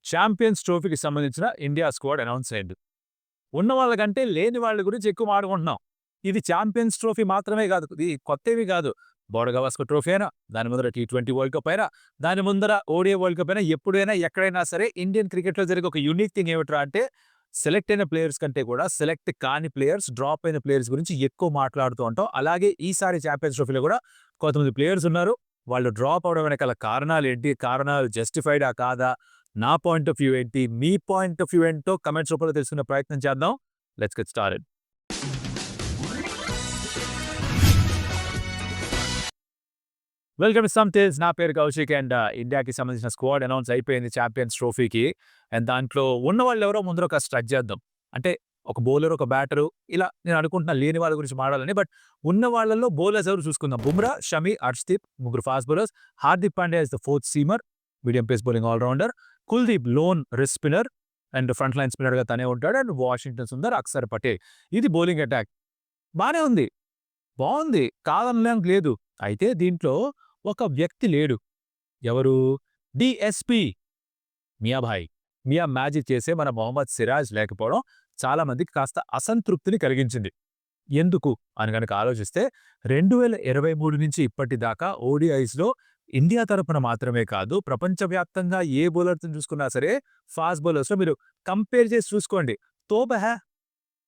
Champions ట్రోఫీకి సంబంధించిన India squad announce అయింది. ఉన్న వాళ్ళకంటే లేని వాళ్ళ గురించి ఎక్కువ మాట్లాడుకుంటున్నాం. ఇది ఛాంపియన్స్ ట్రోఫీ మాత్రమే కాదు. ఇది కొత్తవి కాదు. బోర్డర్ గవాస్కర్ ట్రోఫీ అయినా, దాని ముందర టీ20 వరల్డ్ కప్ అయినా, దాని ముందర ఓడిఐ వరల్డ్ కప్ అయినా, ఎప్పుడైనా ఎక్కడైనా సరే ఇండియన్ క్రికెట్‌లో జరిగే ఒక యూనిక్ థింగ్ ఏమిట్రా అంటే సెలెక్ట్ అయిన ప్లేయర్స్ కంటే కూడా సెలెక్ట్ కాని ప్లేయర్స్, డ్రాప్ అయిన ప్లేయర్స్ గురించి ఎక్కువ మాట్లాడుతూ ఉంటాం. అలాగే ఈసారి ఛాంపియన్స్ ట్రోఫీలో కూడా కొంతమంది ప్లేయర్స్ ఉన్నారు. వాళ్ళు డ్రాప్ అవ్వడం వెనకాల కారణాలేంటి? కారణాలు జస్టిఫైడా కాదా? నా పాయింట్ ఆఫ్ వ్యూ ఏంటి? మీ పాయింట్ ఆఫ్ వ్యూ ఏంటో కామెంట్స్ రూపంలో తెలుసుకునే ప్రయత్నం చేద్దాం. Let's get started. Welcome to some tales. నా పేరు కౌశిక్ అండ్ ఇండియాకి సంబంధించిన స్క్వాడ్ అనౌన్స్ అయిపోయింది ఛాంపియన్స్ ట్రోఫీకి. అండ్ దాంట్లో ఉన్నవాళ్ళు ఎవరో ముందర ఒక స్ట్రక్ చేద్దాం. అంటే ఒక బౌలర్, ఒక బ్యాటరు, ఇలా నేను అనుకుంటున్నా లేని వాళ్ళ గురించి మాట్లాడాలని. బట్ ఉన్న వాళ్ళలో బౌలర్స్ ఎవరు చూసుకుందాం. బుమ్రా, షమి, హర్షదీప్ ముగ్గురు fast bowlers. Hardik Pandya is the fourth seamer, medium pace bowling allrounder. Kuldeep lone wrist spinner and front line స్పిన్నర్గా తనే ఉంటాడు. And Washington Sundar, Axar Patel. ఇది బౌలింగ్ అటాక్. బానే ఉంది, బాగుంది, కాదనడానికి లేదు. అయితే దీంట్లో ఒక వ్యక్తి లేడు. ఎవరు? డిఎస్పి మియాభాయ్. మియా మ్యాజిక్ చేసే మన మొహమ్మద్ సిరాజ్ లేకపోవడం చాలా మందికి కాస్త అసంతృప్తిని కలిగించింది. ఎందుకు అని గనక ఆలోచిస్తే 2023 నుంచి ఇప్పటిదాకా ఓడిఐస్‌లో ఇండియా తరపున మాత్రమే కాదు, ప్రపంచవ్యాప్తంగా ఏ బౌలర్‌ని చూసుకున్నా సరే ఫాస్ట్ బౌలర్స్‌లో మీరు కంపేర్ చేసి చూసుకోండి. తోపహే!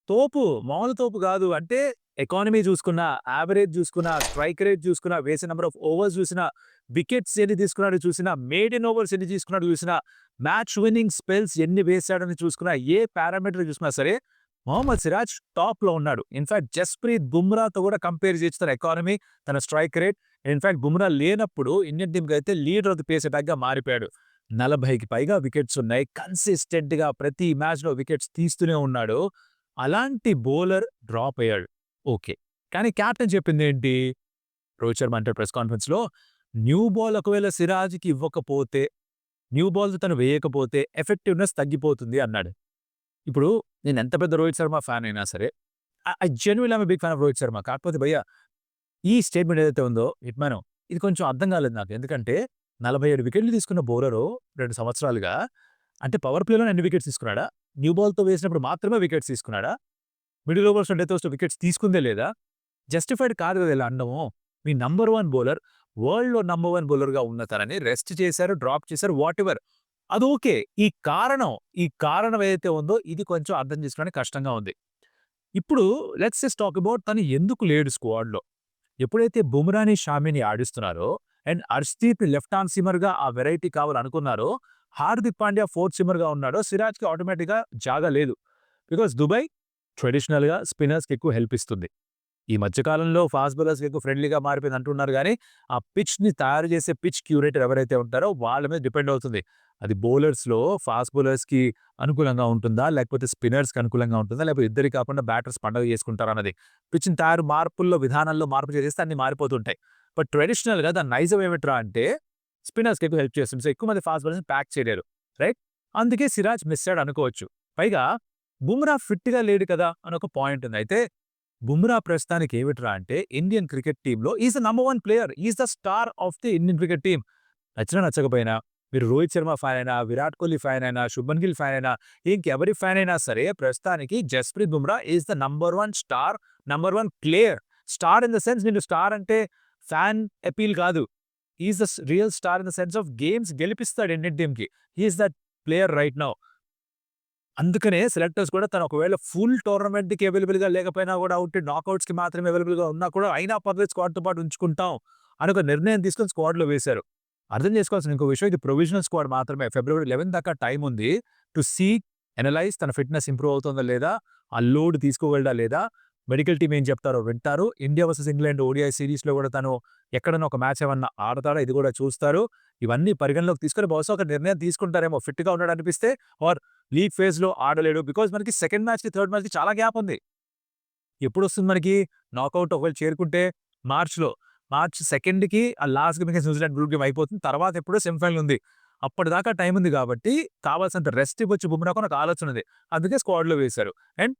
తోపు, మామూలు తోపు గాదు. అంటే ఎకానమీ చూసుకున్నా, యావరేజ్ చూసుకున్నా, స్ట్రైక్ రేట్ చూసుకున్నా, వేసే నంబర్ ఆఫ్ ఓవర్స్ చూసినా, వికెట్స్ ఎన్ని తీసుకున్నాడో చూసినా, మేడెన్ ఓవర్స్ ఎన్ని తీసుకున్నాడో చూసినా, మ్యాచ్ విన్నింగ్ స్పెల్స్ ఎన్ని వేశాడని చూసుకున్నా, ఏ పారామీటర్ చూసినా సరే మొహమ్మద్ సిరాజ్ టాప్‌లో ఉన్నాడు. ఇన్‌ఫాక్ట్ జస్ప్రీత్ బుమ్రాతో కూడా కంపేర్ చేయొచ్చు తన ఎకానమీ, తన స్ట్రైక్ రేట్. ఇన్‌ఫాక్ట్ బుమ్రా లేనప్పుడు ఇండియన్ టీమ్‌కైతే లీడర్ ఆఫ్ ది పేస్ అటాక్‌గా మారిపోయాడు. 40కి పైగా వికెట్స్ ఉన్నాయి. కన్సిస్టెంట్‌గా ప్రతి మ్యాచ్‌లో వికెట్స్ తీస్తూనే ఉన్నాడు. అలాంటి బౌలర్ డ్రాప్ అయ్యాడు. ఓకే. కానీ కెప్టెన్ చెప్పిందేంటి? రోహిత్ శర్మ అంటాడు ప్రెస్ కాన్ఫరెన్స్‌లో, న్యూ బాల్ ఒకవేళ సిరాజ్‌కి ఇవ్వకపోతే, న్యూ బాల్స్ తను వేయకపోతే ఎఫెక్టివ్‌నెస్ తగ్గిపోతుంది అన్నాడు. ఇప్పుడు నేను ఎంత పెద్ద రోహిత్ శర్మ ఫ్యాన్ అయినా సరే, I genuinely am a big fan of Rohit Sharma. కాకపోతే భయ్యా ఈ స్టేట్మెంట్ ఏదైతే ఉందో హిట్‌మ్యాన్, ఇది కొంచెం అర్థం కాలేదు నాకు. ఎందుకంటే 47 వికెట్లు తీసుకున్న బౌలరు 2 సంవత్సరాలుగా, అంటే పవర్ ప్లేలోనే అన్ని వికెట్స్ తీసుకున్నాడా? న్యూ బాల్‌తో వేసినప్పుడు మాత్రమే వికెట్స్ తీసుకున్నాడా? మిడిల్ ఓవర్స్‌లో, డెత్ ఓవర్స్‌లో వికెట్స్ తీసుకుందే లేదా? జస్టిఫైడ్ కాదు కదా ఇలా అనడము. మీ నంబర్ 1 బౌలర్, వరల్డ్‌లో నంబర్ 1 బౌలర్‌గా ఉన్న తనని రెస్ట్ చేశారు, డ్రాప్ చేశారు, వాటెవర్. అది ఓకే. ఈ కారణం ఏదైతే ఉందో ఇది కొంచెం అర్థం చేసుకోవడానికి కష్టంగా ఉంది. ఇప్పుడు లెట్స్ జస్ట్ టాక్ అబౌట్ తను ఎందుకు లేడు స్క్వాడ్‌లో. ఎప్పుడైతే బుమ్రాని, షామిని ఆడిస్తున్నారో అండ్ హర్షదీప్‌ని లెఫ్ట్ ఆర్మ్ సీమర్‌గా ఆ వెరైటీ కావాలనుకున్నారో, హార్దిక్ పాండ్యా ఫోర్త్ సీమర్‌గా ఉన్నాడో, సిరాజ్‌కి ఆటోమేటిక్‌గా జాగా లేదు. బికాస్ దుబాయ్ ట్రెడిషనల్‌గా స్పిన్నర్స్‌కి ఎక్కువ హెల్ప్ ఇస్తుంది. ఈ మధ్య కాలంలో ఫాస్ట్ బౌలర్స్‌కి ఎక్కువ ఫ్రెండ్లీగా మారిపోయింది అంటున్నారు గానీ, ఆ పిచ్‌ని తయారు చేసే పిచ్ క్యూరేటర్ ఎవరైతే ఉంటారో వాళ్ళ మీద డిపెండ్ అవుతుంది. అది బౌలర్స్‌లో ఫాస్ట్ బౌలర్స్‌కి అనుకూలంగా ఉంటుందా? లేకపోతే స్పిన్నర్స్‌కి అనుకూలంగా ఉంటుందా? లేకపోతే ఇద్దరికి కాకుండా బ్యాటర్స్ పండగ చేసుకుంటారా అన్నది. పిచ్‌ని విధానంలో మార్పు చేసేస్తే అన్నీ మారిపోతుంటాయి. బట్ ట్రెడిషనల్‌గా దాని నైజం ఏమిట్రా అంటే స్పిన్నర్స్‌కి ఎక్కువ హెల్ప్ చేస్తుంది. సో, ఎక్కువ మంది ఫాస్ట్ బౌలర్స్‌ని ప్యాక్ చేయలేరు. రైట్? అందుకే సిరాజ్ మిస్ అయ్యాడు అనుకోవచ్చు. పైగా బుమ్రా ఫిట్‌గా లేడు కదా! అని ఒక పాయింట్ ఉంది. అయితే బుమ్రా ప్రస్తుతానికి ఏమిట్రా అంటే ఇండియన్ క్రికెట్ టీమ్‌లో is the number 1 player. Is the star of the Indian cricket team. నచ్చినా నచ్చకపోయినా, మీరు రోహిత్ శర్మ ఫ్యాన్ అయినా, విరాట్ కోహ్లీ ఫ్యాన్ అయినా, శుభ్మన్ గిల్ ఫ్యాన్ అయినా, ఇంకెవరి ఫ్యాన్ అయినా సరే ప్రస్తుతానికి Jasprit Bumrah is the number 1 star, number 1 player. Star in the sense, నేను స్టార్ అంటే ఫ్యాన్ అపీల్ కాదు. He is the real star in the sense of games గెలిపిస్తాడు ఇండియన్ టీమ్‌కి. He is that player right now. అందుకనే selectors కూడా తను ఒకవేళ full టోర్నమెంట్‌కి అవైలబుల్‌గా లేకపోయినా కూడా ఉట్టి నాకౌట్స్‌కి మాత్రమే అవైలబుల్‌గా ఉన్నా కూడా అయినా పర్లేదు స్క్వాడ్‌తో పాటు ఉంచుకుంటాం అని ఒక నిర్ణయం తీసుకొని స్క్వాడ్‌లో వేశారు. అర్థం చేసుకోవాల్సిన ఇంకో విషయం, ఇది ప్రొవిజనల్ స్క్వాడ్ మాత్రమే. ఫిబ్రవరి 11 దాకా టైం ఉంది. టు సీ, అనలైజ్ తన ఫిట్‌నెస్ ఇంప్రూవ్ అవుతుందా లేదా? ఆ లోడ్ తీసుకోగలడా లేదా? మెడికల్ టీమ్ ఏం చెప్తారో వింటారు. ఇండియా వర్సెస్ ఇంగ్లాండ్ ఓడిఐ సీరీస్‌లో కూడా తను ఎక్కడన్నా ఒక మ్యాచ్ ఏమన్నా ఆడతాడా? ఇది కూడా చూస్తారు. ఇవన్నీ పరిగణలోకి తీసుకొని బహుశా ఒక నిర్ణయం తీసుకుంటారేమో. ఫిట్‌గా ఉన్నాడు అనిపిస్తే ఆర్ లీగ్ ఫేజ్‌లో ఆడలేడు. బికాజ్ మనకి సెకండ్ మ్యాచ్‌కి, థర్డ్ మ్యాచ్‌కి చాలా గ్యాప్ ఉంది. ఎప్పుడొస్తుంది మనకి నాకౌట్ ఒకవేళ చేరుకుంటే మార్చ్‌లో. మార్చ్ 2కి ఆ last game against New Zealand group game అయిపోతుంది. తర్వాత ఎప్పుడో సెమీఫైనల్ ఉంది. అప్పటిదాకా టైం ఉంది కాబట్టి కావాల్సినంత రెస్ట్ ఇవ్వచ్చు బుమ్రాకు అని ఒక ఆలోచన ఉంది. అందుకే స్క్వాడ్‌లో వేశారు. అండ్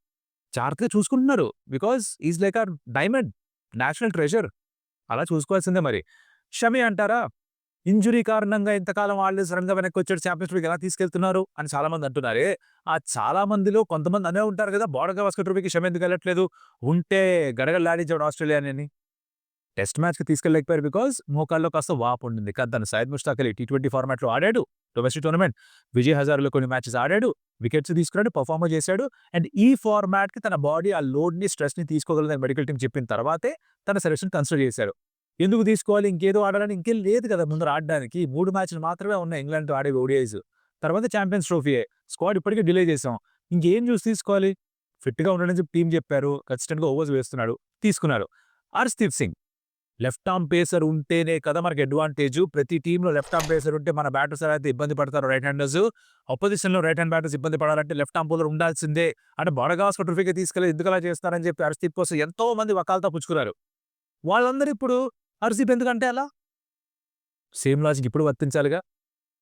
జాగ్రత్తగా చూసుకుంటున్నారు. Because he is like diamond, national treasure. అలా చూసుకోవాల్సిందే మరి. షమి అంటారా? ఇంజురీ కారణంగా ఇంతకాలం ఆడలేదు, సడన్‌గా వెనక్కొచ్చాడు, ఛాంపియన్స్ ట్రోఫీకి ఎలా తీసుకెళ్తున్నారు అని చాలామంది అంటున్నారే. ఆ చాలా మందిలో కొంతమంది అనే ఉంటారు కదా! బోర్డర్ గవాస్కర్ ట్రోఫీకి షమి ఎందుకెళ్ళట్లేదు? ఉంటే గడగడలాడించేవాడు ఆస్ట్రేలియాని. టెస్ట్ మ్యాచ్‌కి తీసుకెళ్ళలేకపోయారు బికాజ్ మోకాల్లో కాస్త వాపుండింది. కానీ తను సయ్యద్ ముష్తాక్ అలీ టీ20 ఫార్మాట్‌లో ఆడాడు. Domestic tournament. విజయ్ హజారేలో కొన్ని మ్యాచెస్ ఆడాడు. వికెట్స్ తీసుకున్నాడు. పెర్ఫార్మ్ చేశాడు. అండ్ ఈ ఫార్మాట్‌కి తన బాడీ ఆ లోడ్‌ని, స్ట్రెస్‌ని తీసుకోగలదని మెడికల్ టీమ్ చెప్పిన తర్వాతే తన సెలక్షన్ కన్సిడర్ చేశారు. ఎందుకు తీసుకోవాలి? ఇంకేదో ఆడాలని ఇంకేం లేదు కదా ముందర ఆడడానికి. 3 మ్యాచ్‌లు మాత్రమే ఉన్నాయి ఇంగ్లాండ్‌తో ఆడే ఓడిఐస్. తర్వాత ఛాంపియన్స్ ట్రోఫీయే. స్క్వాడ్ ఇప్పటికే డిలే చేసాం. ఇంకేం చూసి తీసుకోవాలి? ఫిట్‌గా ఉండండి అని చెప్పి టీమ్ చెప్పారు. కన్సిస్టెంట్‌గా ఓవర్స్ వేస్తున్నాడు. తీసుకున్నారు. Harshdeep Singh left arm pacer ఉంటేనే కదా మనకి అడ్వాంటేజు. ప్రతి టీమ్‌లో లెఫ్ట్ ఆర్మ్ పేసర్ ఉంటే మన బ్యాటర్స్ ఎలా అయితే ఇబ్బంది పడతారో రైట్ హ్యాండర్స్, అపోజిషన్‌లో రైట్ హ్యాండ్ బ్యాటర్స్ ఇబ్బంది పడాలంటే లెఫ్ట్ ఆర్మ్ బౌలర్ ఉండాల్సిందే. అంటే బోర్డర్ గవాస్కర్ ట్రోఫీకి తీసుకెళ్ళి ఎందుకలా చేస్తున్నారని చెప్పి హర్షదీప్ కోసం ఎంతో మంది వకాల్తా పుచ్చుకున్నారు. వాళ్ళందరూ ఇప్పుడు హర్షదీప్ ఎందుకంటే అలా? సేమ్ లాజిక్ ఇప్పుడు వర్తించాలిగా.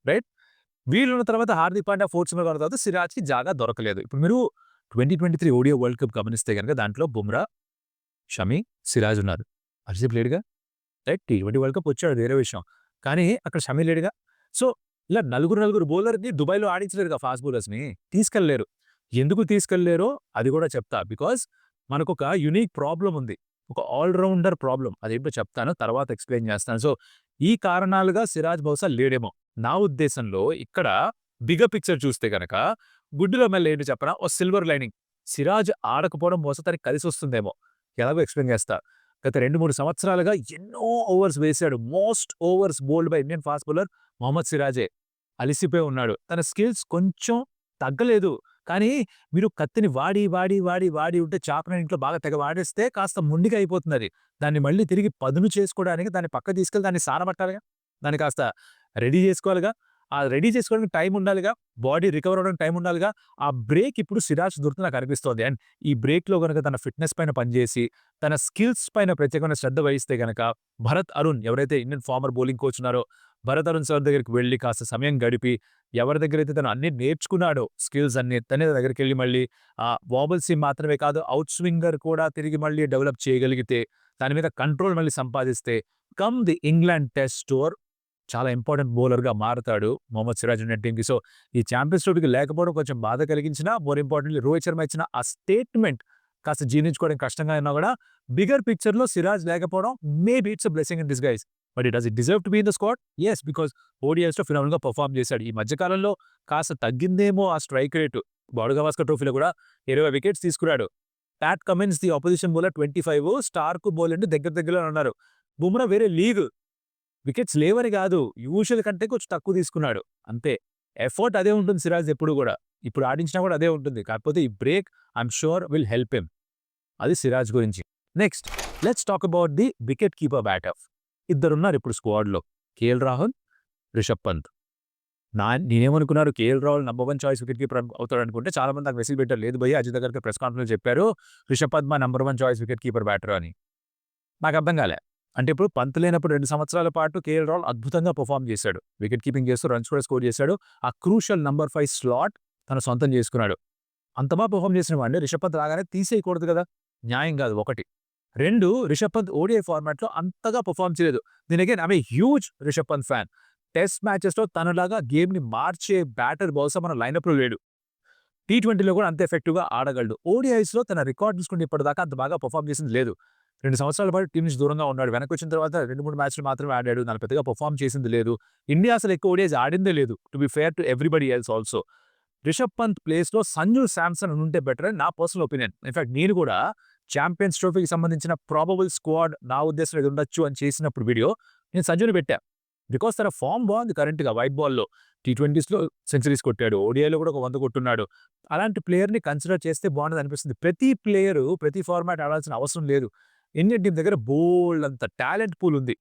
రైట్? వీళ్ళున్న తర్వాత హార్దిక్ పాండ్యా ఫోర్త్ స్పిన్నర్ ఉన్న తర్వాత సిరాజ్‌కి జాగా దొరకలేదు. ఇప్పుడు మీరు 2023 ఓడిఐ వరల్డ్ కప్ గమనిస్తే గనుక దాంట్లో బుమ్రా, షమి, సిరాజ్ ఉన్నారు. హర్షదీప్ లేడుగా. రైట్. టీ20 వరల్డ్ కప్ వచ్చాడు వేరే విషయం. కానీ అక్కడ షమి లేడుగా. సో, ఇలా నలుగురు బౌలర్‌ని దుబాయ్‌లో ఆడించలేరుగా ఫాస్ట్ బౌలర్స్‌ని. తీసుకెళ్ళలేరు. ఎందుకు తీసుకెళ్ళలేరో అది కూడా చెప్తా. బికాజ్ మనకొక యూనిక్ ప్రాబ్లమ్ ఉంది. ఒక ఆల్ రౌండర్ ప్రాబ్లమ్. అదేంటో చెప్తాను. తర్వాత ఎక్స్‌ప్లెయిన్ చేస్తాను. సో, ఈ కారణాలుగా సిరాజ్ బహుశా లేడేమో. నా ఉద్దేశంలో ఇక్కడ బిగ్గర్ పిక్చర్ చూస్తే గనక గుడ్డులో మెల్ల ఏంటో చెప్పనా? ఓ సిల్వర్ లైనింగ్. సిరాజ్ ఆడకపోవడం బహుశా తనకి కలిసొస్తుందేమో. ఎలాగో ఎక్స్‌ప్లెయిన్ చేస్తా. గత 2, 3 సంవత్సరాలుగా ఎన్నో ఓవర్స్ వేశాడు. Most overs bowled by Indian fast bowler Mohammed సిరాజే. అలిసిపోయి ఉన్నాడు. తన స్కిల్స్ కొంచెం తగ్గలేదు. కానీ మీరు కత్తిని వాడి ఉంటే చాకుని ఇంట్లో బాగా తెగ వాడేస్తే కాస్త మొండిగా అయిపోతుందది. దాన్ని మళ్ళీ తిరిగి పదును చేసుకోవడానికి దాన్ని పక్కకు తీసుకెళ్ళి దాన్ని సానబట్టాలిగా. దాన్ని కాస్త రెడీ చేసుకోవాలిగా. ఆ రెడీ చేసుకోవడానికి టైం ఉండాలిగా. బాడీ రికవర్ అవ్వడానికి టైం ఉండాలిగా. ఆ బ్రేక్ ఇప్పుడు సిరాజ్ దొరుకుతుంది నాకు అనిపిస్తోంది. అండ్ ఈ బ్రేక్‌లో గనుక తన ఫిట్‌నెస్ పైన పనిచేసి, తన స్కిల్స్ పైన ప్రత్యేకమైన శ్రద్ధ వహిస్తే గనక భరత్ అరుణ్ ఎవరైతే ఇండియన్ ఫార్మర్ బౌలింగ్ కోచ్ ఉన్నారో, భరత్ అరుణ్ సార్ దగ్గరికి వెళ్లి కాస్త సమయం గడిపి, ఎవరి దగ్గరైతే తను అన్నీ నేర్చుకున్నాడో స్కిల్స్ అన్నీ, తనే దగ్గరికెళ్లి మళ్ళీ వాబుల్ సీమ్ మాత్రమే కాదు ఔట్ స్వింగర్ కూడా తిరిగి మళ్ళీ డెవలప్ చేయగలిగితే, దాని మీద కంట్రోల్ మళ్ళీ సంపాదిస్తే, come the England test tour చాలా ఇంపార్టెంట్ బౌలర్‌గా మారతాడు మొహమ్మద్ సిరాజ్ ఇండియన్ టీమ్‌కి. సో, ఈ ఛాంపియన్స్ ట్రోఫీకి లేకపోవడం కొంచెం బాధ కలిగించినా, మోర్ ఇంపార్టెంట్‌లీ రోహిత్ శర్మ ఇచ్చిన ఆ స్టేట్‌మెంట్ కాస్త జీర్ణించుకోవడం కష్టంగా అయినా కూడా, బిగ్గర్ పిక్చర్‌లో సిరాజ్ లేకపోవడం maybe it's a blessing in disguise. But does it deserve to be in the squad? Yes. Because ఓడీఐస్‌లో ఫినామినల్‌గా perform చేశాడు. ఈ మధ్య కాలంలో కాస్త తగ్గిందేమో ఆ స్ట్రైక్ రేటు. బోర్డర్ గవాస్కర్ ట్రోఫీలో కూడా 20 వికెట్స్ తీసుకున్నాడు. Pat Cummins the opposition bowler 25, Starc bowler దగ్గరలోనే ఉన్నారు. బుమ్రా వేరే లీగ్. వికెట్స్ లేవని గాదు. యూజువల్ కంటే కొంచెం తక్కువ తీసుకున్నాడు. అంతే. ఎఫర్ట్ అదే ఉంటుంది సిరాజ్ ఎప్పుడు గూడా. ఇప్పుడు ఆడించినా గూడా అదే ఉంటుంది. కాకపోతే ఈ break I'm sure will help him. అది సిరాజ్ గురించి. Next let's talk about the wicket keeper batter. ఇద్దరున్నారు ఇప్పుడు స్క్వాడ్‌లో. కేఎల్ రాహుల్, రిషబ్ పంత్. నేనేమనుకున్నారు KL Rahul number 1 choice wicket keeper అవుతాడనుకుంటే చాలా మంది నాకు మెసేజ్ పెట్టారు. లేదు భయ్యా అజిత్ అగర్కర్ ప్రెస్ కాన్ఫరెన్స్ చెప్పారు. రిషబ్ పంత్ మా number 1 choice wicket keeper batter అని. నాకు అర్థం కాలే. అంటే ఇప్పుడు పంత్ లేనప్పుడు 2 సంవత్సరాల పాటు కేఎల్ రాహుల్ అద్భుతంగా పెర్ఫార్మ్ చేశాడు. వికెట్ కీపింగ్ చేస్తూ రన్స్ కూడా స్కోర్ చేశాడు. ఆ క్రూషియల్ నంబర్ 5 స్లాట్ తన సొంతం చేసుకున్నాడు. అంత బాగా పెర్ఫార్మ్ చేసిన వాడిని రిషబ్ పంత్ రాగానే తీసేయకూడదు కదా! న్యాయం కాదు ఒకటి. 2 రిషబ్ పంత్ ఓడీఐ ఫార్మాట్‌లో అంతగా పెర్ఫార్మ్ చేయలేదు. నేను again I'm a huge Rishabh Pant fan. Test మ్యాచెస్‌లో తనలాగా గేమ్‌ని మార్చే బ్యాటర్ బహుశా మన లైనప్‌లో లేడు. టీ20లో కూడా అంత ఎఫెక్టివ్‌గా ఆడగలడు. ఓడీఐస్‌లో తన రికార్డ్ చూసుకుంటే ఇప్పటిదాకా అంత బాగా పెర్ఫార్మ్ చేసింది లేదు. 2 సంవత్సరాల పాటు టీమ్ నుంచి దూరంగా ఉన్నాడు. వెనక్కొచ్చిన తర్వాత 2, 3 మ్యాచ్‌లు మాత్రమే ఆడాడు. దాన్ని పెద్దగా పెర్ఫార్మ్ చేసింది లేదు. ఇండియా అసలు ఎక్కువ ఓడీఐస్ ఆడిందే లేదు. To be fair to everybody else also. Rishabh Pant ప్లేస్‌లో సంజు శాంసన్ ఉంటే బెటర్ అని నా పర్సనల్ ఒపీనియన్. ఇన్‌ఫాక్ట్ నేను కూడా ఛాంపియన్స్ ట్రోఫీకి సంబంధించిన ప్రాబబుల్ స్క్వాడ్ నా ఉద్దేశంలో ఇది ఉండొచ్చు అని చేసినప్పుడు వీడియో నేను సంజుని పెట్టా. బికాజ్ తన ఫార్మ్ బాగుంది కరెంట్‌గా వైట్ బాల్‌లో. టీ20స్‌లో సెంచరీస్ కొట్టాడు. ఓడీఐలో కూడా ఒక 100 కొట్టున్నాడు. అలాంటి ప్లేయర్‌ని కన్సిడర్ చేస్తే బాగుండదనిపిస్తుంది. ప్రతి ప్లేయరు ప్రతి ఫార్మాట్ ఆడాల్సిన అవసరం లేదు. ఇండియన్ టీమ్ దగ్గర బోలెడంత టాలెంట్ పూల్ ఉంది.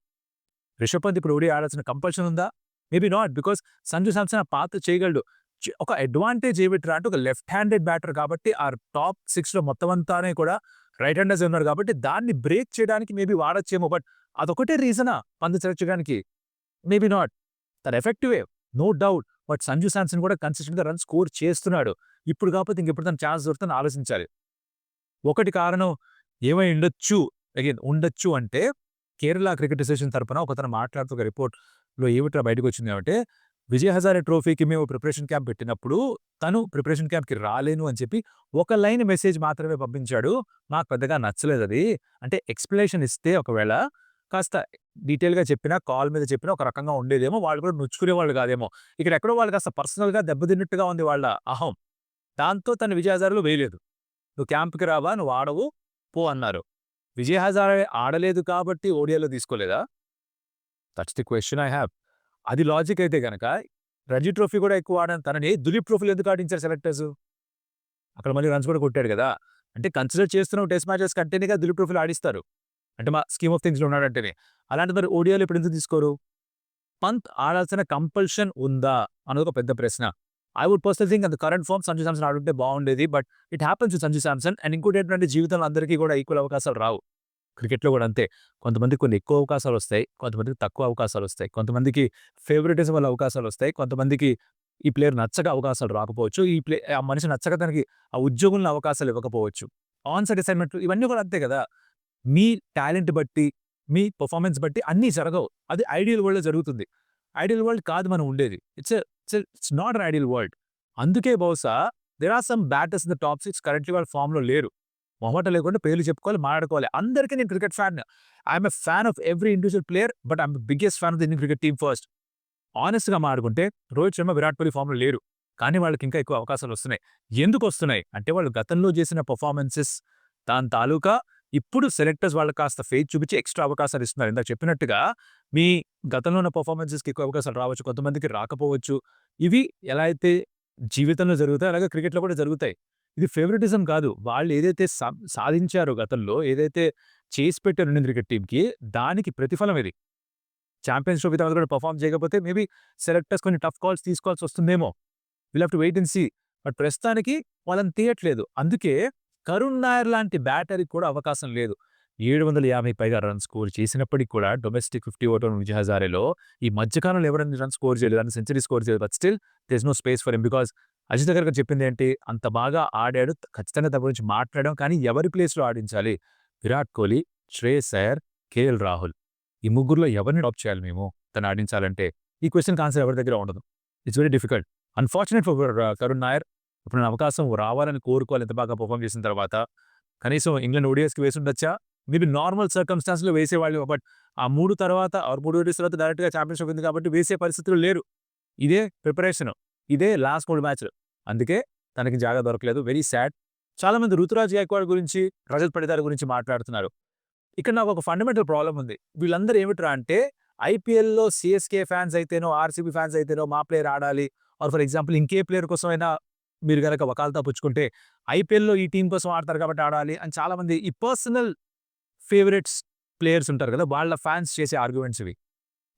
రిషబ్ పంత్ ఇప్పుడు ఓడీఐ ఆడాల్సిన కంపల్షన్ ఉందా? Maybe not. Because Sanju Samson ఆ పాత్ర చేయగలడు. ఒక అడ్వాంటేజ్ ఏమిట్రా అంటే ఒక లెఫ్ట్ హ్యాండెడ్ బ్యాటర్ కాబట్టి ఆ టాప్ 6లో మొత్తం అంతానే కూడా రైట్ హ్యాండర్సే ఉన్నారు కాబట్టి దాన్ని బ్రేక్ చేయడానికి మేబీ వాడొచ్చేమో. బట్ అదొకటే రీజనా పంత్ సెలెక్ట్ చేయడానికి? Maybe not. తను ఎఫెక్టివే. No doubt. But Sanju Samson కూడా కన్సిస్టెంట్‌గా రన్ స్కోర్ చేస్తున్నాడు. ఇప్పుడు కాకపోతే ఇంకెప్పుడు తనకు ఛాన్స్ దొరుకుతుందని ఆలోచించాలి. ఒకటి కారణం ఏమై ఉండొచ్చు, అగైన్ ఉండొచ్చు అంటే కేరళ క్రికెట్ అసోసియేషన్ తరపున ఒకతను మాట్లాడుతూ ఒక రిపోర్ట్ లో ఏమిట్రా బయటకొచ్చింది అంటే, విజయ్ హజారే ట్రోఫీకి మేము ప్రిపరేషన్ క్యాంప్ పెట్టినప్పుడు, తను ప్రిపరేషన్ క్యాంప్‌కి రాలేను అని చెప్పి, ఒక లైన్ మెసేజ్ మాత్రమే పంపించాడు. నాకు పెద్దగా నచ్చలేదది. అంటే ఎక్స్‌ప్లనేషన్ ఇస్తే ఒకవేళ కాస్త డీటెయిల్‌గా చెప్పినా, కాల్ మీద చెప్పినా ఒక రకంగా ఉండేదేమో. వాళ్ళు కూడా నొచ్చుకునేవాళ్ళు కాదేమో. ఇక్కడ ఎక్కడో వాళ్ళు కాస్త పర్సనల్‌గా దెబ్బతిన్నట్టుగా ఉంది వాళ్ళ అహం. దాంతో తను విజయ్ హజారేలో వేయలేదు. "నువ్వు క్యాంప్‌కి రావా? నువ్వు ఆడవు. పో" అన్నారు. విజయ్ హజారే ఆడలేదు కాబట్టి ఓడిఐలో తీసుకోలేదా? That's the question I have. అది లాజిక్ అయితే గనక రంజీ ట్రోఫీ కూడా ఎక్కువ ఆడని తనని దులీప్ ట్రోఫీలో ఎందుకు ఆడించారు సెలెక్టర్సు? అక్కడ మళ్ళీ రన్స్ కూడా కొట్టాడు గదా! అంటే కన్సిడర్ చేస్తున్నావు టెస్ట్ మ్యాచెస్ కంటేనేగా దులీప్ ట్రోఫీలో ఆడిస్తారు. అంటే మా స్కీమ్ ఆఫ్ థింగ్స్‌లో ఉన్నాడంటేనే. అలాంటిది మరి ఓడిఐలో ఇప్పుడు ఎందుకు తీసుకోరు? పంత్ ఆడాల్సిన కంపల్షన్ ఉందా? అన్నది ఒక పెద్ద ప్రశ్న. I would personally think at the current form Sanju Samson ఆడుంటే బావుండేది. But it happens with Sanju Samson. And ఇంకోటేంటంటే జీవితంలో అందరికీ కూడా ఈక్వల్ అవకాశాలు రావు. క్రికెట్‌లో కూడా అంతే. కొంతమందికి కొన్ని ఎక్కువ అవకాశాలొస్తాయి. కొంతమందికి తక్కువ అవకాశాలొస్తాయి. కొంతమందికి ఫేవరెటిజం వల్ల అవకాశాలొస్తాయి. కొంతమందికి ఈ ప్లేయర్ నచ్చక అవకాశాలు రాకపోవచ్చు. ఆ మనిషి నచ్చక తనకి ఆ ఉద్యోగంలో అవకాశాలు ఇవ్వకపోవచ్చు. ఆన్ సైడ్ అసైన్‌మెంట్లు ఇవన్నీ కూడా అంతే గదా! మీ టాలెంట్ బట్టి, మీ పెర్ఫార్మన్స్ బట్టి అన్నీ జరగవు. అది ఐడియల్ వరల్డ్‌లో జరుగుతుంది. ఐడియల్ వరల్డ్ కాదు మనం ఉండేది. It's not an ideal world. అందుకే బహుశా there are some batters in the top 6 currently వాళ్ళు ఫార్మ్‌లో లేరు. మొహమాట లేకుండా పేర్లు చెప్పుకోవాలి, మాట్లాడుకోవాలి. అందరికీ నేను cricket fan. I'm a fan of every individual player. But I'm the biggest fan of the Indian cricket team first. హానెస్ట్‌గా మాట్లాడుకుంటే రోహిత్ శర్మ, విరాట్ కోహ్లీ ఫార్మ్‌లో లేరు. కానీ వాళ్ళకి ఇంకా ఎక్కువ అవకాశాలొస్తున్నాయి. ఎందుకొస్తున్నాయి? అంటే వాళ్ళు గతంలో చేసిన పెర్ఫార్మన్సెస్ దాని తాలూకా ఇప్పుడు సెలెక్టర్స్ వాళ్ళకి కాస్త ఫెయిత్ చూపించి ఎక్స్‌ట్రా అవకాశాలు ఇస్తున్నారు. ఇందాక చెప్పినట్టుగా మీ గతంలో ఉన్న పెర్ఫార్మన్సెస్‌కి ఎక్కువ అవకాశాలు రావచ్చు. కొంతమందికి రాకపోవచ్చు. ఇవి ఎలా అయితే జీవితంలో జరుగుతాయో అలాగే క్రికెట్‌లో కూడా జరుగుతాయి. ఇది ఫేవరెటిజం కాదు. వాళ్ళు ఏదైతే సాధించారో గతంలో, ఏదైతే చేసి పెట్టారో ఇండియన్ క్రికెట్ టీమ్‌కి దానికి ప్రతిఫలం ఇది. చాంపియన్స్ ట్రోఫీ తర్వాత కూడా పెర్ఫార్మ్ చేయకపోతే మేబీ సెలెక్టర్స్ కొన్ని టఫ్ కాల్స్ తీసుకోవాల్సొస్తుందేమో. Will have to wait and see. But ప్రస్తుతానికి వాళ్ళని తీయట్లేదు. అందుకే కరుణ్ నాయర్ లాంటి బ్యాటర్‌కి కూడా అవకాశం లేదు. 750 పైగా రన్స్ స్కోర్ చేసినప్పటికి కూడా డొమెస్టిక్ 50 ఓవర్ విజయ్ హజారేలో ఈ మధ్య కాలంలో ఎవరైనా రన్స్ స్కోర్ చేయలేదు. అన్ని సెంచరీ స్కోర్ చేయలేదు. But still there is no space for him. Because Ajit Agarkar చెప్పిందేంటి? అంత బాగా ఆడాడు. ఖచ్చితంగా తన గురించి మాట్లాడాం. కానీ ఎవరి ప్లేస్‌లో ఆడించాలి? విరాట్ కోహ్లీ, శ్రేయస్ అయ్యర్, కేఎల్ రాహుల్. ఈ ముగ్గురిలో ఎవరిని డ్రాప్ చేయాలి మేము తను ఆడించాలంటే? ఈ క్వెషన్‌కి ఆన్సర్ ఎవరి దగ్గర ఉండదు. It's very difficult. Unfortunate for Karun Nair. ఇప్పుడు అవకాశం రావాలని కోరుకోవాలి ఎంత బాగా పెర్ఫార్మ్ చేసిన తర్వాత. కనీసం ఇంగ్లాండ్ ఓడీఐస్‌కి వేసుండొచ్చా? మేబీ నార్మల్ సర్కమ్‌స్టాన్స్‌లో వేసేవాళ్ళు. బట్ ఆ 3 తర్వాత 3 ఓడీఐస్ తర్వాత డైరెక్ట్‌గా ఛాంపియన్‌షిప్ ఉంది కాబట్టి వేసే పరిస్థితులు లేరు. ఇదే ప్రిపరేషను. ఇదే లాస్ట్ 3 మ్యాచ్‌లు. అందుకే తనకి జాగా దొరకలేదు. Very sad. చాలామంది రుతురాజ్ గైక్వాడ్ గురించి, రజత్ పటిదార్ గురించి మాట్లాడుతున్నారు. ఇక్కడ నాకొక ఫండమెంటల్ ప్రాబ్లమ్ ఉంది. వీళ్ళందరూ ఏమిట్రా అంటే ఐపీఎల్‌లో సీఎస్‌కే ఫాన్స్ అయితేనో, ఆర్‌సీబీ ఫాన్స్ అయితేనో మా ప్లేయర్ ఆడాలి. ఫర్ ఎగ్జాంపుల్ ఇంకే ప్లేయర్ కోసమైనా మీరు గనక వకాల్తా పుచ్చుకుంటే ఐపీఎల్‌లో ఈ టీమ్ కోసం ఆడతారు కాబట్టి ఆడాలి అని చాలామంది ఈ పర్సనల్ ఫేవరెట్స్ ప్లేయర్స్ ఉంటారు కదా! వాళ్ళ ఫాన్స్ చేసే ఆర్గ్యుమెంట్స్ ఇవి.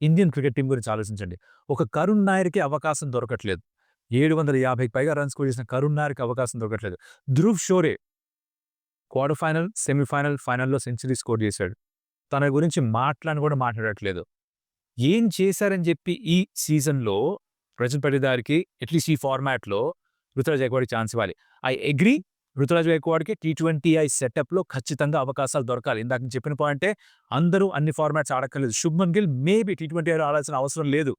ఇండియన్ క్రికెట్ టీమ్ గురించి ఆలోచించండి. ఒక కరుణ్ నాయర్‌కి అవకాశం దొరకట్లేదు. 750కి పైగా రన్స్ స్కోర్ చేసిన కరుణ్ నాయర్‌కి అవకాశం దొరకట్లేదు. Dhruv Shorey quarter final, semi-final, ఫైనల్‌లో సెంచరీ స్కోర్ చేశాడు. తన గురించి మాటలని కూడా మాట్లాడట్లేదు. ఏం చేశారని చెప్పి ఈ సీజన్‌లో రజత్ పటిదార్‌కి అట్‌లీస్ట్ ఈ ఫార్మాట్‌లో రుతురాజ్ గైక్వాడ్‌కి ఛాన్స్ ఇవ్వాలి. ఐ అగ్రీ రుతురాజ్ గైక్వాడ్‌కి టీ20ఐ సెటప్‌లో ఖచ్చితంగా అవకాశాలు దొరకాలి. ఇందాక నేను చెప్పిన పాయింటే అందరూ అన్ని ఫార్మాట్స్ ఆడక్కర్లేదు. శుభ్మన్ గిల్ మేబీ టీ20ఐలో ఆడాల్సిన అవసరం లేదు.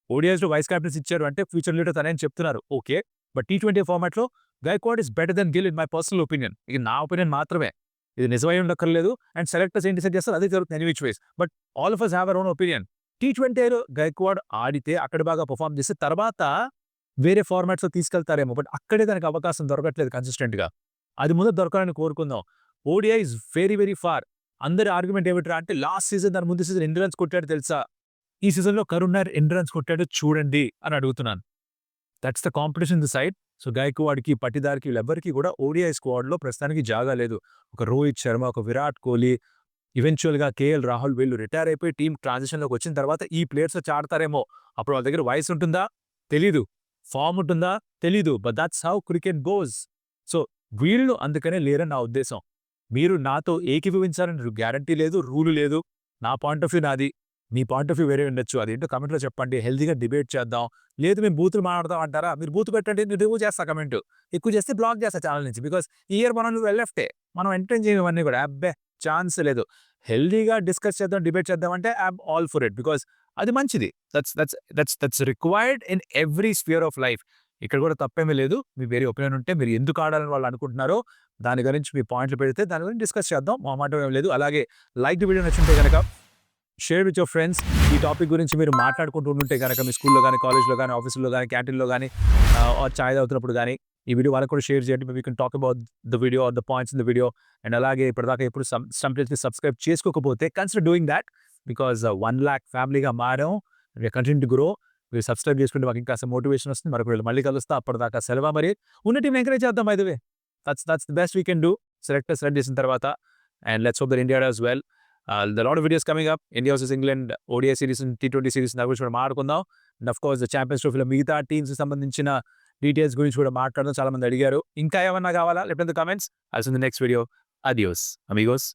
ఓడీఐస్‌లో వైస్ కెప్టెన్స్ ఇచ్చారు అంటే ఫ్యూచర్ లీడర్ తనే అని చెప్తున్నారు. ఓకే. బట్ టీ20 ఫార్మాట్‌లో Gaikwad is better then Gill in my personal opinion. ఇది నా ఒపీనియన్ మాత్రమే. ఇది నిజమై ఉండక్కర్లేదు. అండ్ సెలెక్టర్స్ ఏం డిసైడ్ చేస్తారో అదే జరుగుతుంది any which ways. But all of us have our own opinion. టీ20లో గైక్వాడ్ ఆడితే అక్కడ బాగా పెర్ఫార్మ్ చేస్తే తర్వాత వేరే ఫార్మాట్స్‌లో తీసుకెళ్తారేమో. బట్ అక్కడే దానికి అవకాశం దొరకట్లేదు కన్సిస్టెంట్‌గా. అది ముందు దొరకాలని కోరుకుందాం. ఓడీఐ ఈస్ వెరీ వెరీ ఫార్. అందరి ఆర్గ్యుమెంట్ ఏమిట్రా అంటే లాస్ట్ సీజన్ దాని ముందు సీజన్ ఎన్ని రన్స్ కొట్టాడో తెలుసా? ఈ సీజన్‌లో కరుణ్ నాయర్ ఎన్ని రన్స్ కొట్టాడో చూడండి అని అడుగుతున్నాను. That's the competition in the side. So గైక్వాడ్‌కి, పటిదార్‌కి వీళ్ళెవ్వరికీ కూడా ఓడీఐ స్క్వాడ్‌లో ప్రస్తుతానికి జాగా లేదు. ఒక రోహిత్ శర్మ, ఒక విరాట్ కోహ్లీ, ఈవెంచువల్‌గా కేఎల్ రాహుల్ వీళ్ళు రిటైర్ అయిపోయి టీమ్ ట్రాన్సిషన్‌లోకి వచ్చిన తర్వాత ఈ ప్లేయర్స్ వచ్చి ఆడతారేమో. అప్పుడు వాళ్ళ దగ్గర వయసు ఉంటుందా? తెలీదు. ఫార్మ్ ఉంటుందా? తెలీదు. But that's how cricket goes. So వీళ్ళు అందుకనే లేరని నా ఉద్దేశం. మీరు నాతో ఏకీభవించాలని గ్యారంటీ లేదు, రూల్ లేదు. నా పాయింట్ ఆఫ్ వ్యూ నాది. మీ పాయింట్ ఆఫ్ వ్యూ వేరే ఉండొచ్చు. అదేంటో కామెంట్‌లో చెప్పండి. హెల్తీగా డిబేట్ చేద్దాం. లేదు మేము బూతులు మాట్లాడదాం అంటారా? మీరు బూతు పెట్టండి. నేను రిమూవ్ చేస్తా కామెంట్. ఎక్కువ చేస్తే బ్లాక్ చేస్తా ఛానల్ నుంచి. బికాజ్ ఈ ఇయర్ మనం లెఫ్టే. మనం ఎంటర్‌టైన్ చేయం ఇవన్నీ కూడా. అబ్బే! ఛాన్స్ లేదు. హెల్తీగా డిస్కస్ చేద్దాం, డిబేట్ చేద్దాం అంటే I'm all for it. Because అది మంచిది. That's required in every sphere of life. ఇక్కడ కూడా తప్పేమీ లేదు. మీ వేరే ఒపీనియన్ ఉంటే మీరు ఎందుకు ఆడాలని వాళ్ళు అనుకుంటున్నారో దాని గురించి మీ పాయింట్లు పెడితే దాని గురించి డిస్కస్ చేద్దాం. మొహమాటం ఏం లేదు. అలాగే లైక్ ది వీడియో నచ్చుంటే గనక షేర్ విత్ యువర్ ఫ్రెండ్స్. ఈ టాపిక్ గురించి మీరు మాట్లాడుకుంటూ ఉంటే గనక మీ స్కూల్‌లో గాని, కాలేజ్‌లో గాని, ఆఫీసుల్లో గాని, క్యాంటీన్‌లో గాని ఆర్ చాయ్ తాగుతున్నప్పుడు గాని ఈ వీడియో వాళ్ళకి కూడా షేర్ చేయండి. We can talk about the video or the points in the video. And అలాగే ఇప్పటిదాకా ఎప్పుడు స్టంప్‌ని సబ్స్క్రైబ్ చేసుకోకపోతే కన్సిడర్ డూయింగ్ థాట్ బికాజ్ 1,00,000 ఫ్యామిలీగా మారాం. We continue to grow. మీరు సబ్స్క్రైబ్ చేసుకుంటే మాకు ఇంకాస్త మోటివేషన్ వస్తుంది. మరొక వీడియోలో మళ్ళీ కలుస్తా. అప్పటిదాకా సెలవు మరి. ఉన్న టీమ్‌ని ఎంకరేజ్ చేద్దాం by the way. That's the best we can do. Select చేసిన తర్వాత and let's hope that India does well. The lot of videos coming up. India versus England ODI series, T20 series దాని గురించి కూడా మాట్లాడుకుందాం. And of course the Champions ట్రోఫీలో మిగతా టీమ్స్‌కి సంబంధించిన details గురించి కూడా మాట్లాడడం చాలా మంది అడిగారు. ఇంకా ఏమన్నా కావాలా? Let me know in the comments. I will see you in the next video. Adios Amigos.